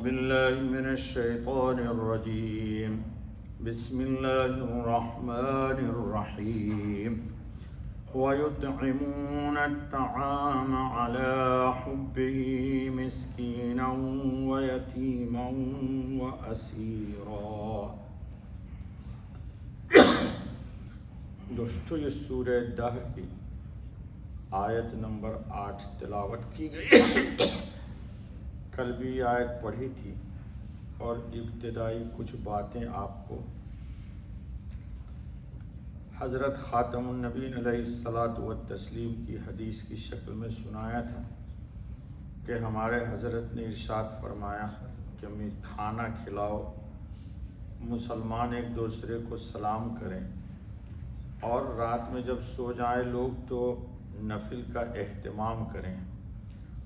بالله من الشيطان الرجيم بسم الله الرحمن الرحيم ويطعمون الطعام على حبه مسكينا ويتيما وأسيرا۔ دوستو، یہ سورہ دہر کی آیت نمبر 8 تلاوت کی گئی۔ کل بھی آیت پڑھی تھی اور ابتدائی کچھ باتیں آپ کو حضرت خاتم النبیین علیہ الصلاۃ والتسلیم کی حدیث کی شکل میں سنایا تھا کہ ہمارے حضرت نے ارشاد فرمایا کہ ہمیں کھانا کھلاؤ، مسلمان ایک دوسرے کو سلام کریں، اور رات میں جب سو جائیں لوگ تو نفل کا اہتمام کریں،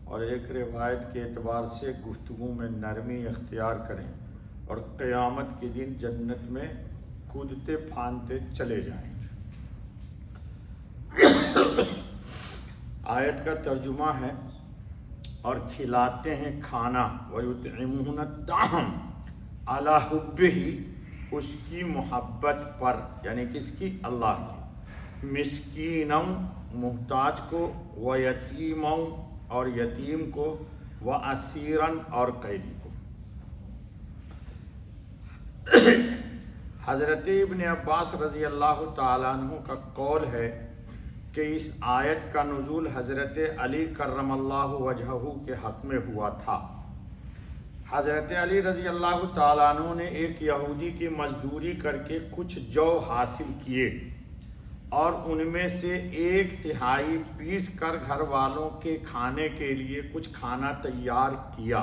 اور ایک روایت کے اعتبار سے گفتگو میں نرمی اختیار کریں، اور قیامت کے دن جنت میں کودتے پھاندتے چلے جائیں۔ آیت کا ترجمہ ہے اور کھلاتے ہیں کھانا، وَيُطْعِمُونَ الطَّعَامَ عَلَىٰ حُبِّهِ، اس کی محبت پر، یعنی کس کی؟ اللہ کی، مسکینم محتاج کو، ویتیمم اور یتیم کو، واسیرن اور قیدی کو۔ حضرت ابن عباس رضی اللہ تعالیٰ عنہ کا قول ہے کہ اس آیت کا نزول حضرت علی کرم اللہ وجہہ کے حق میں ہوا تھا۔ حضرت علی رضی اللہ تعالیٰ عنہ نے ایک یہودی کی مزدوری کر کے کچھ جو حاصل کیے، اور ان میں سے 1/3 پیس کر گھر والوں کے کھانے کے لیے کچھ کھانا تیار کیا۔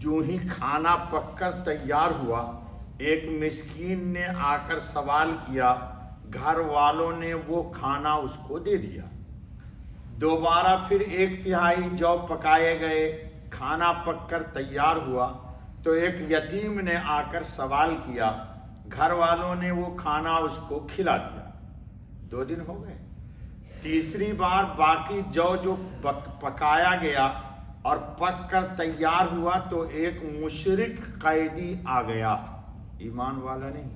جو ہی کھانا پک کر تیار ہوا، ایک مسکین نے آ کر سوال کیا، گھر والوں نے وہ کھانا اس کو دے دیا۔ دوبارہ پھر 1/3 جو پکائے گئے، کھانا پک کر تیار ہوا تو ایک یتیم نے آ کر سوال کیا، گھر والوں نے وہ کھانا اس کو کھلا دیا۔ 2 دن ہو گئے۔ تیسری بار باقی جو پکایا گیا اور پک کر تیار ہوا تو ایک مشرک قیدی آ گیا، ایمان والا نہیں،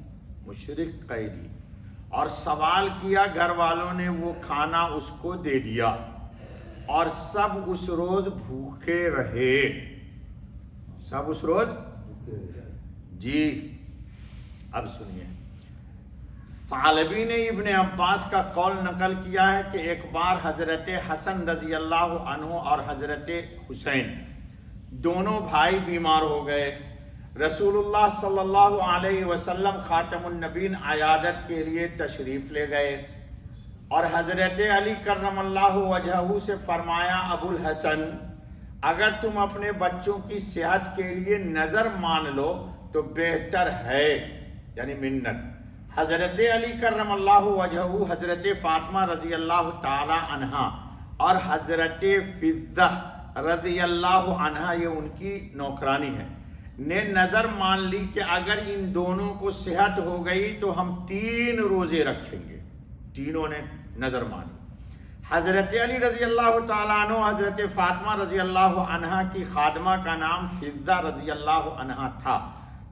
مشرک قیدی، اور سوال کیا، گھر والوں نے وہ کھانا اس کو دے دیا، اور سب اس روز بھوکے رہے۔ سب اس روز جی۔ اب سنیے، ثعلبی نے ابن عباس کا قول نقل کیا ہے کہ ایک بار حضرت حسن رضی اللہ عنہ اور حضرت حسین دونوں بھائی بیمار ہو گئے۔ رسول اللہ صلی اللہ علیہ وسلم خاتم النبیین عیادت کے لیے تشریف لے گئے، اور حضرت علی کرم اللہ وجہہ سے فرمایا، ابو الحسن، اگر تم اپنے بچوں کی صحت کے لیے نظر مان لو تو بہتر ہے، یعنی منت۔ حضرت علی کرم اللہ وجہہ، حضرت فاطمہ رضی اللہ تعالی عنہ اور حضرت فضہ رضی اللہ عنہ، یہ ان کی نوکرانی ہے، نے نظر مان لی کہ اگر ان دونوں کو صحت ہو گئی تو ہم 3 روزے رکھیں گے۔ تینوں نے نظر مانی۔ حضرت علی رضی اللہ تعالیٰ عنہ، حضرت فاطمہ رضی اللہ عنہ کی خادمہ کا نام فضہ رضی اللہ عنہ تھا،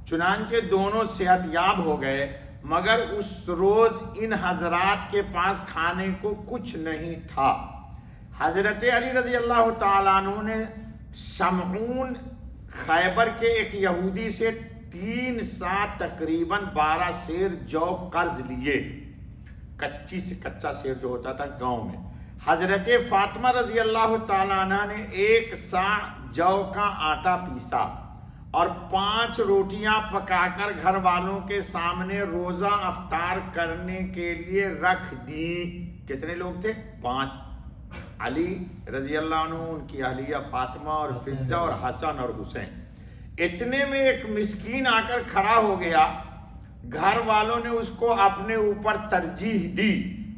چنانچہ دونوں صحت یاب ہو گئے، مگر اس روز ان حضرات کے پاس کھانے کو کچھ نہیں تھا۔ حضرت علی رضی اللہ تعالیٰ عنہ نے شمعون خیبر کے ایک یہودی سے 3 سا تقریباً 12 سیر جو قرض لیے، کچا سیر جو ہوتا تھا گاؤں میں۔ حضرت فاطمہ رضی اللہ تعالیٰ عنہ نے 1 سا جو کا آٹا پیسا اور 5 روٹیاں پکا کر گھر والوں کے سامنے روزہ افطار کرنے کے لیے رکھ دی۔ کتنے لوگ تھے؟ 5۔ علی رضی اللہ عنہ، ان کی اہلیہ فاطمہ اور فضہ اور حسن اور حسین۔ اتنے میں ایک مسکین آ کر کھڑا ہو گیا، گھر والوں نے اس کو اپنے اوپر ترجیح دی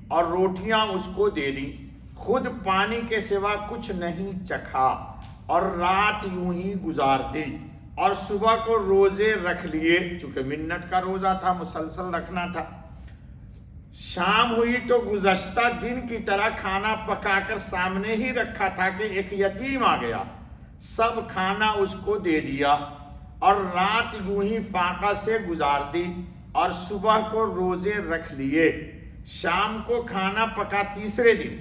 اور روٹیاں اس کو دے دی، خود پانی کے سوا کچھ نہیں چکھا، اور رات یوں ہی گزار دی، اور صبح کو روزے رکھ لیے، چونکہ منت کا روزہ تھا، مسلسل رکھنا تھا۔ شام ہوئی تو گزشتہ دن کی طرح کھانا پکا کر سامنے ہی رکھا تھا کہ ایک یتیم آ گیا، سب کھانا اس کو دے دیا اور رات یوں ہی فاقہ سے گزار دی اور صبح کو روزے رکھ لیے. شام کو کھانا پکا تیسرے دن.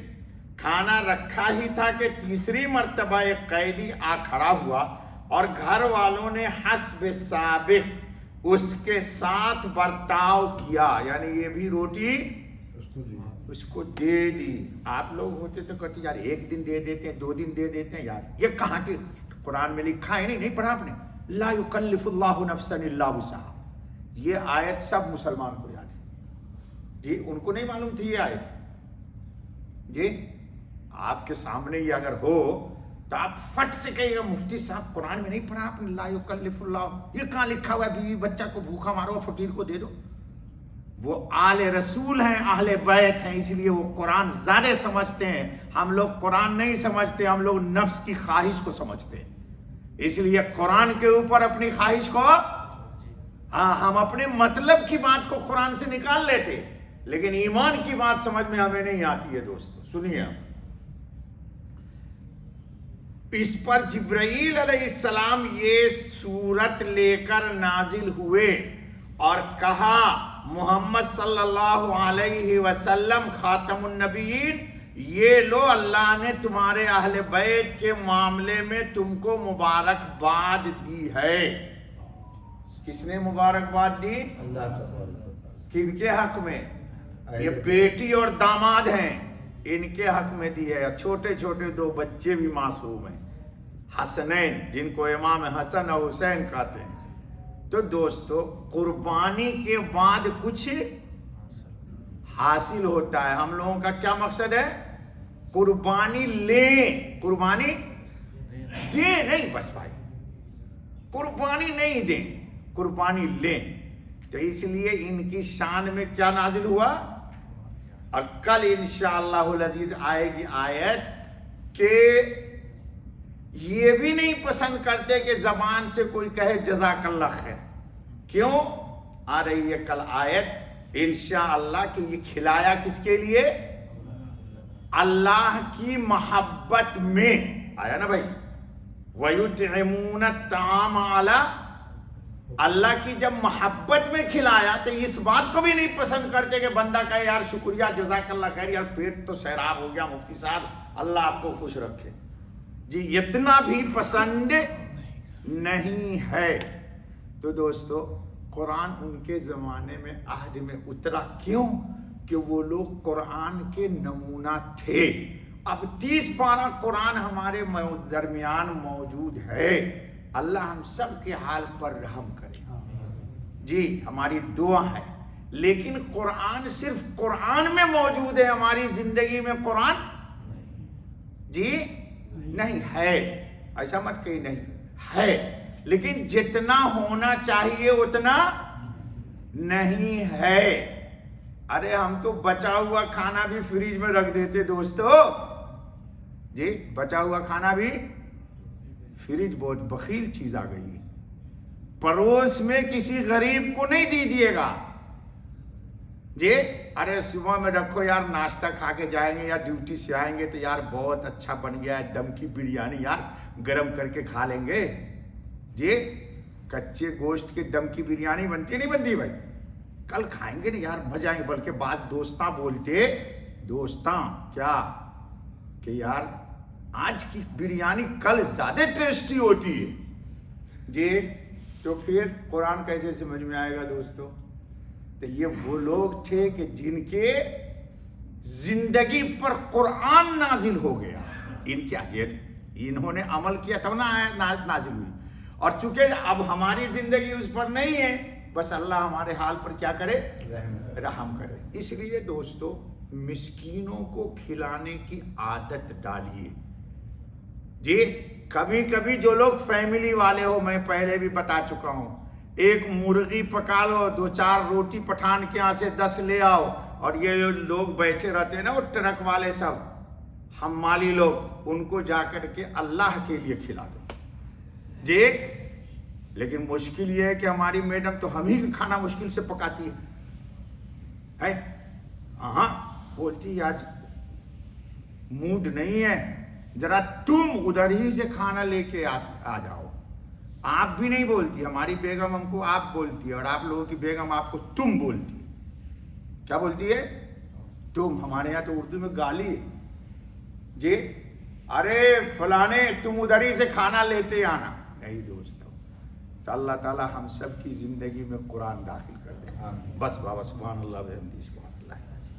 کھانا رکھا ہی تھا کہ تیسری مرتبہ ایک قیدی آ کھڑا ہوا اور گھر والوں نے حسب سابق اس کے ساتھ برتاؤ کیا، یعنی یہ بھی روٹی اس کو دے دی. آپ لوگ ہوتے تو کہتے یار ایک دن دے دیتے ہیں، 2 دن دے دیتے ہیں. یار یہ کہاں کے قرآن میں لکھا ہے؟ نہیں پڑھا آپ نے؟ لا یکلف اللہ نفسا الا وسعہا. یہ آیت سب مسلمان کو یاد ہے جی. ان کو نہیں معلوم تھی یہ آیت جی. آپ کے سامنے یہ اگر ہو تو آپ فٹ سے کہیے گا مفتی صاحب قرآن میں نہیں پڑھا آپ نے لا یکلف اللہ؟ یہ کہاں لکھا ہوا ہے بیوی بچہ کو بھوکا مارو فقیر کو دے دو؟ وہ آل رسول ہیں، اہل بیت ہیں، اس لیے وہ قرآن زیادہ سمجھتے ہیں. ہم لوگ قرآن نہیں سمجھتے، ہم لوگ نفس کی خواہش کو سمجھتے ہیں. اس لیے قرآن کے اوپر اپنی خواہش کو، ہاں ہم اپنے مطلب کی بات کو قرآن سے نکال لیتے، لیکن ایمان کی بات سمجھ میں ہمیں نہیں آتی ہے. دوستو سنیے، اس پر جبرائیل علیہ السلام یہ سورت لے کر نازل ہوئے اور کہا محمد صلی اللہ علیہ وسلم خاتم النبیین، یہ لو اللہ نے تمہارے اہل بیت کے معاملے میں تم کو مبارکباد دی ہے. کس نے مبارکباد دی؟ اللہ. کن کے حق میں؟ یہ بیٹی اور داماد ہیں، ان کے حق میں دی ہے. چھوٹے چھوٹے 2 بچے بھی معصوم ہیں، حسنین، جن کو امام حسن اور حسین کہتے ہیں. تو دوستو قربانی کے بعد کچھ حاصل ہوتا ہے. ہم لوگوں کا کیا مقصد ہے؟ قربانی لیں، قربانی دیں نہیں بس بھائی، قربانی نہیں دیں، قربانی لیں. تو اس لیے ان کی شان میں کیا نازل ہوا؟ اور کل انشاءاللہ العزیز آئے گی آیت کہ یہ بھی نہیں پسند کرتے کہ زبان سے کوئی کہے جزاک اللہ خیر. کیوں؟ آ رہی ہے کل آیت انشاءاللہ کہ یہ کھلایا کس کے لیے؟ اللہ کی محبت میں. آیا نا بھائی؟ وَيُطْعِمُونَ الطَّعَامَ عَلَىٰ، اللہ کی جب محبت میں کھلایا تو اس بات کو بھی نہیں پسند کرتے کہ بندہ کہے یار شکریہ جزاک اللہ خیر، یار پیٹ تو سیراب ہو گیا مفتی صاحب، اللہ آپ کو خوش رکھے. جی اتنا بھی پسند نہیں ہے. تو دوستو قرآن ان کے زمانے میں عہد میں اترا. کیوں؟ کہ وہ لوگ قرآن کے نمونہ تھے. اب 30 پارہ قرآن ہمارے درمیان موجود ہے. اللہ ہم سب کے حال پر رحم کرے جی، ہماری دعا ہے. لیکن قرآن صرف قرآن میں موجود ہے، ہماری زندگی میں قرآن جی نہیں ہے. ایسا مت کہیں نہیں ہے، لیکن جتنا ہونا چاہیے اتنا نہیں ہے. ارے ہم تو بچا ہوا کھانا بھی فریج میں رکھ دیتے دوستو جی. بچا ہوا کھانا بھی، فریج بہت بخیل چیز آ گئی ہے. پڑوس میں کسی غریب کو نہیں دیجیے گا جی. ارے صبح میں رکھو یار، ناشتہ کھا کے جائیں گے یا ڈیوٹی سے آئیں گے تو یار بہت اچھا بن گیا ہے دم کی بریانی، یار گرم کر کے کھا لیں گے جی. کچے گوشت کے دم کی بریانی بنتی نہیں بنتی بھائی؟ کل کھائیں گے نا یار مزہ آئیں گے. بلکہ بعض دوستاں بولتے، دوستاں کیا کہ یار آج کی بریانی کل زیادہ ٹیسٹی ہوتی ہے جی. تو پھر قرآن کیسے سمجھ میں آئے گا دوستو؟ تو یہ وہ لوگ تھے کہ جن کے زندگی پر قرآن نازل ہو گیا. ان کی آیت انہوں نے عمل کیا تب نہ نازل ہوئی. اور چونکہ اب ہماری زندگی اس پر نہیں ہے، بس اللہ ہمارے حال پر کیا کرے؟ رحم کرے. اس لیے دوستو مسکینوں کو کھلانے کی عادت ڈالیے جی. کبھی کبھی جو لوگ فیملی والے ہو، میں پہلے بھی بتا چکا ہوں، ایک مرغی پکا لو، 2-4 روٹی پٹھان کے یہاں سے 10 لے آؤ، اور یہ لوگ بیٹھے رہتے ہیں نا وہ ٹرک والے سب حمالی لوگ، ان کو جا کر کے اللہ کے لیے کھلا دو جی. لیکن مشکل یہ ہے کہ ہماری میڈم تو ہم ہی کھانا مشکل سے پکاتی ہے. ہاں بولتی آج موڈ نہیں ہے ذرا تم ادھر ہی سے کھانا لے کے آ جاؤ. آپ بھی نہیں بولتی, ہماری بیگم ہم کو آپ بولتی ہے, اور آپ لوگوں کی بیگم آپ کو تم بولتی ہے. کیا بولتی ہے؟ تم. ہمارے یہاں تو اردو میں گالی ہے جی, ارے فلانے تم ادھر ہی سے کھانا لیتے آنا. نہیں دوستو, تو اللہ تعالی ہم سب کی زندگی میں قرآن داخل کر دے. بس بابا سبحان اللہ و بحمدہ.